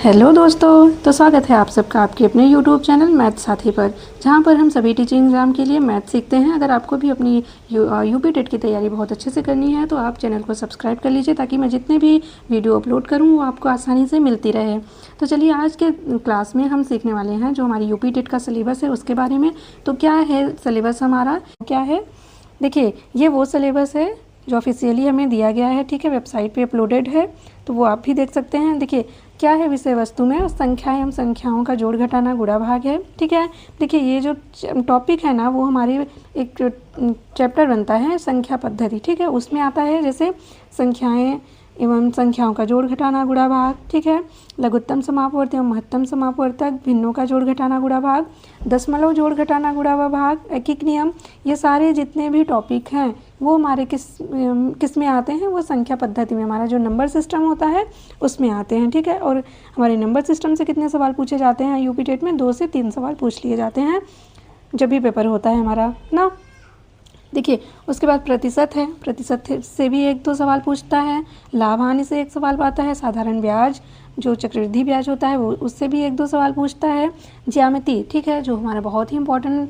Hello दोस्तों, तो स्वागत है आप सबका आपके अपने यूट्यूब चैनल मैथ साथी पर, जहां पर हम सभी टीचिंग एग्ज़ाम के लिए मैथ सीखते हैं। अगर आपको भी अपनी यूपी टेट की तैयारी बहुत अच्छे से करनी है तो आप चैनल को सब्सक्राइब कर लीजिए, ताकि मैं जितने भी वीडियो अपलोड करूं वो आपको आसानी से मिलती रहे। तो चलिए, आज के क्लास में हम सीखने वाले हैं जो हमारी यूपी टेट का सिलेबस है उसके बारे में। तो क्या है सिलेबस हमारा, क्या है, देखिए ये वो सिलेबस है जो ऑफिशियली हमें दिया गया है, ठीक है, वेबसाइट पे अपलोडेड है, तो वो आप भी देख सकते हैं। देखिए क्या है विषय वस्तु में, संख्याएं एवं संख्याओं का जोड़ घटाना गुणा भाग है, ठीक है। देखिए ये जो टॉपिक है ना, वो हमारे एक चैप्टर बनता है संख्या पद्धति, ठीक है, उसमें आता है जैसे संख्याएं एवं संख्याओं का जोड़ घटाना गुणा भाग, ठीक है, लघुत्तम समापवर्त एवं महत्तम समापवर्तक, भिन्नों का जोड़ घटाना गुणा भाग, दशमलव जोड़ घटाना गुणा भाग, एकीक नियम, ये सारे जितने भी टॉपिक हैं वो हमारे किस में आते हैं, वो संख्या पद्धति में, हमारा जो नंबर सिस्टम होता है उसमें आते हैं, ठीक है। और हमारे नंबर सिस्टम से कितने सवाल पूछे जाते हैं यूपी टेट में, 2 से 3 सवाल पूछ लिए जाते हैं जब भी पेपर होता है हमारा ना। देखिए उसके बाद प्रतिशत है, प्रतिशत से भी 1-2 सवाल पूछता है, लाभ हानि से 1 सवाल आता है, साधारण ब्याज जो चक्रवृद्धि ब्याज होता है वो उससे भी 1-2 सवाल पूछता है, ज्यामिति, ठीक है, जो हमारा बहुत ही इंपॉर्टेंट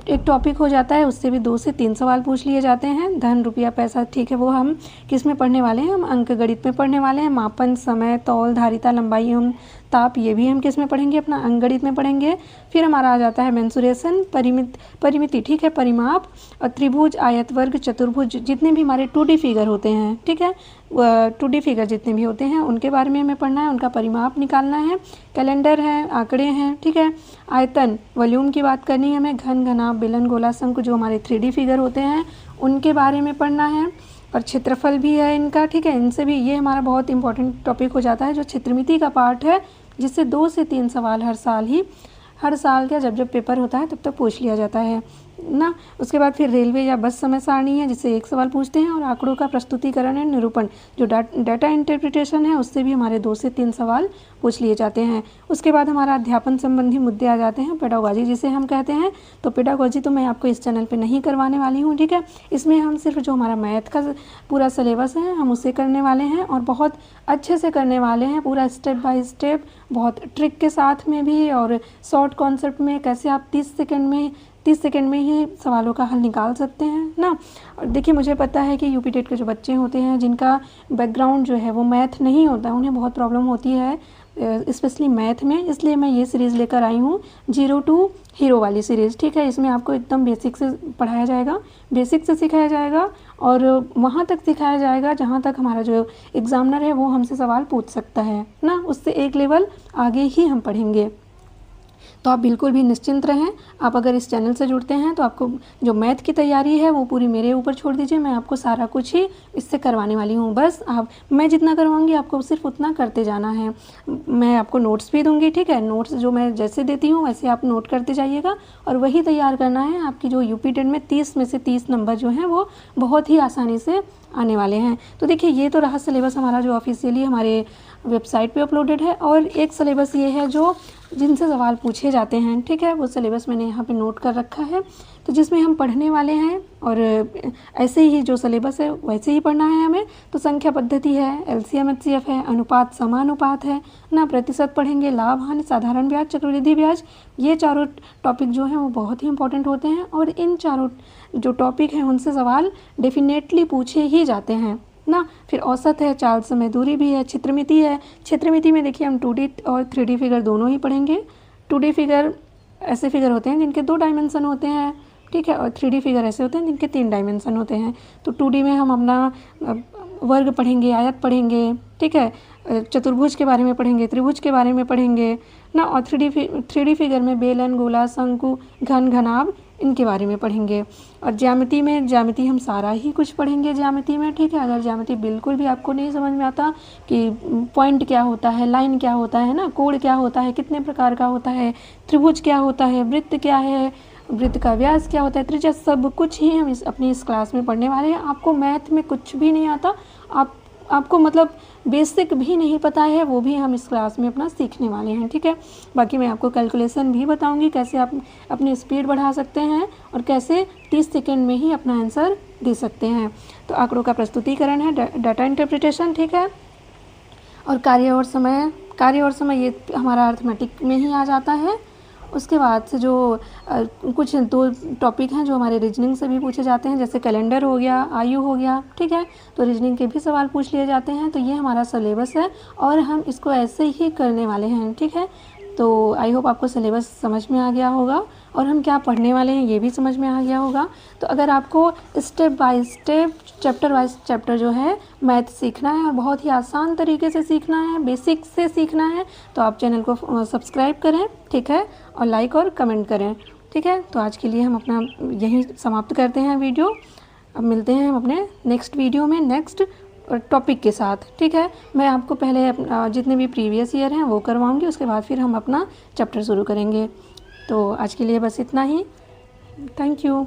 एक टॉपिक हो जाता है, उससे भी 2 से 3 सवाल पूछ लिए जाते हैं। धन रुपया पैसा, ठीक है, वो हम किस में पढ़ने वाले हैं, हम अंक गणित में पढ़ने वाले हैं। मापन, समय, तौल, धारिता, लंबाई एवं ताप, ये भी हम किस में पढ़ेंगे, अपना अंक गणित में पढ़ेंगे। फिर हमारा आ जाता है मेंसुरेशन, परिमिति, ठीक है, परिमाप, और त्रिभुज, आयत, वर्ग, चतुर्भुज, जितने भी हमारे 2D फिगर होते हैं, ठीक है, 2D फिगर जितने भी होते हैं उनके बारे में हमें पढ़ना है, उनका परिमाप निकालना है। कैलेंडर है, आंकड़े हैं, ठीक है, आयतन, वॉल्यूम की बात करनी है हमें, घन, घनाभ, बेलन, गोला, शंकु, जो हमारे 3D फिगर होते हैं उनके बारे में पढ़ना है। और क्षेत्रफल भी है इनका, ठीक है, इनसे भी, ये हमारा बहुत इंपॉर्टेंट टॉपिक हो जाता है जो क्षेत्रमिति का पार्ट है, जिससे 2 से 3 सवाल हर साल का जब पेपर होता है तब तक पूछ लिया जाता है ना। उसके बाद फिर रेलवे या बस समय सारणी है, जिससे 1 सवाल पूछते हैं, और आंकड़ों का प्रस्तुतिकरण है, निरूपण, जो डाटा इंटरप्रिटेशन है, उससे भी हमारे 2 से 3 सवाल पूछ लिए जाते हैं। उसके बाद हमारा अध्यापन संबंधी मुद्दे आ जाते हैं, पेडागोजी जिसे हम कहते हैं। तो पेडागोजी तो मैं आपको इस चैनल पे नहीं करवाने वाली हूँ, ठीक है, इसमें हम सिर्फ जो हमारा मैथ का पूरा सिलेबस है हम उसे करने वाले हैं, और बहुत अच्छे से करने वाले हैं, पूरा स्टेप बाय स्टेप, बहुत ट्रिक के साथ में भी, और शॉर्ट कॉन्सेप्ट में कैसे आप 30 सेकंड में ही सवालों का हल निकाल सकते हैं ना। और देखिए मुझे पता है कि यूपी टेट के जो बच्चे होते हैं जिनका बैकग्राउंड जो है वो मैथ नहीं होता, उन्हें बहुत प्रॉब्लम होती है स्पेशली मैथ में, इसलिए मैं ये सीरीज़ लेकर आई हूँ, 0 to हीरो वाली सीरीज़, ठीक है। इसमें आपको एकदम बेसिक से पढ़ाया जाएगा, बेसिक से सिखाया जाएगा, और वहाँ तक सिखाया जाएगा जहाँ तक हमारा जो एग्ज़ामिनर है वो हमसे सवाल पूछ सकता है ना, उससे एक लेवल आगे ही हम पढ़ेंगे। तो आप बिल्कुल भी निश्चिंत रहें। आप अगर इस चैनल से जुड़ते हैं तो आपको जो मैथ की तैयारी है वो पूरी मेरे ऊपर छोड़ दीजिए, मैं आपको सारा कुछ ही इससे करवाने वाली हूँ। बस मैं जितना करवाऊँगी आपको सिर्फ उतना करते जाना है। मैं आपको नोट्स भी दूँगी, ठीक है, नोट्स जो मैं जैसे देती हूँ वैसे आप नोट करते जाइएगा, और वही तैयार करना है। आपकी जो यूपी टेट में 30 में से 30 नंबर जो हैं वो बहुत ही आसानी से आने वाले हैं। तो देखिए ये तो रहा सिलेबस हमारा जो ऑफिशियली हमारे वेबसाइट पे अपलोडेड है, और एक सिलेबस ये है जो जिनसे सवाल पूछे जाते हैं, ठीक है, वो सिलेबस मैंने यहाँ पे नोट कर रखा है, तो जिसमें हम पढ़ने वाले हैं, और ऐसे ही जो सिलेबस है वैसे ही पढ़ना है हमें। तो संख्या पद्धति है, एलसीएम एचसीएफ है, अनुपात समानुपात है ना, प्रतिशत पढ़ेंगे, लाभ हानि, साधारण ब्याज, चक्रवृद्धि ब्याज, ये चारों टॉपिक जो हैं वो बहुत ही इंपॉर्टेंट होते हैं, और इन चारों जो टॉपिक हैं उनसे सवाल डेफिनेटली पूछे ही जाते हैं ना। फिर औसत है, चाल समय दूरी भी है, क्षेत्रमिति है। क्षेत्रमिति में देखिए हम 2D और 3D फिगर दोनों ही पढ़ेंगे। 2D फिगर ऐसे फिगर होते हैं जिनके 2 डायमेंशन होते हैं, ठीक है, और 3D फिगर ऐसे होते हैं जिनके 3 डायमेंशन होते हैं। तो 2D में हम अपना वर्ग पढ़ेंगे, आयत पढ़ेंगे, ठीक है, चतुर्भुज के बारे में पढ़ेंगे, त्रिभुज के बारे में पढ़ेंगे ना, और 3D फिगर में बेलन, गोला, शंकु, घन, घनाभ, इनके बारे में पढ़ेंगे। और ज्यामिति हम सारा ही कुछ पढ़ेंगे ज्यामिति में, ठीक है। अगर ज्यामिति बिल्कुल भी आपको नहीं समझ में आता कि पॉइंट क्या होता है, लाइन क्या होता है ना, कोण क्या होता है, कितने प्रकार का होता है, त्रिभुज क्या होता है, वृत्त क्या है, वृत्त का व्यास क्या होता है, त्रिज्या, सब कुछ ही हम अपनी इस क्लास में पढ़ने वाले हैं। आपको मैथ में कुछ भी नहीं आता, आपको मतलब बेसिक भी नहीं पता है, वो भी हम इस क्लास में अपना सीखने वाले हैं, ठीक है। बाकी मैं आपको कैलकुलेशन भी बताऊंगी, कैसे आप अपनी स्पीड बढ़ा सकते हैं और कैसे 30 सेकंड में ही अपना आंसर दे सकते हैं। तो आंकड़ों का प्रस्तुतिकरण है, डाटा इंटरप्रिटेशन, ठीक है, और कार्य और समय कार्य और समय ये हमारा अर्थमेटिक में ही आ जाता है। उसके बाद से जो कुछ 2 टॉपिक हैं जो हमारे रीजनिंग से भी पूछे जाते हैं, जैसे कैलेंडर हो गया, आयु हो गया, ठीक है। तो रीजनिंग के भी सवाल पूछ लिए जाते हैं। तो ये हमारा सिलेबस है और हम इसको ऐसे ही करने वाले हैं, ठीक है। तो आई होप आपको सिलेबस समझ में आ गया होगा और हम क्या पढ़ने वाले हैं ये भी समझ में आ गया होगा। तो अगर आपको step by step, chapter wise chapter जो है मैथ सीखना है और बहुत ही आसान तरीके से सीखना है, बेसिक से सीखना है, तो आप चैनल को सब्सक्राइब करें, ठीक है, और लाइक और कमेंट करें, ठीक है। तो आज के लिए हम अपना यहीं समाप्त करते हैं वीडियो। अब मिलते हैं हम अपने नेक्स्ट वीडियो में नेक्स्ट टॉपिक के साथ, ठीक है। मैं आपको पहले जितने भी प्रीवियस ईयर हैं वो करवाऊंगी, उसके बाद फिर हम अपना चैप्टर शुरू करेंगे। तो आज के लिए बस इतना ही। Thank you.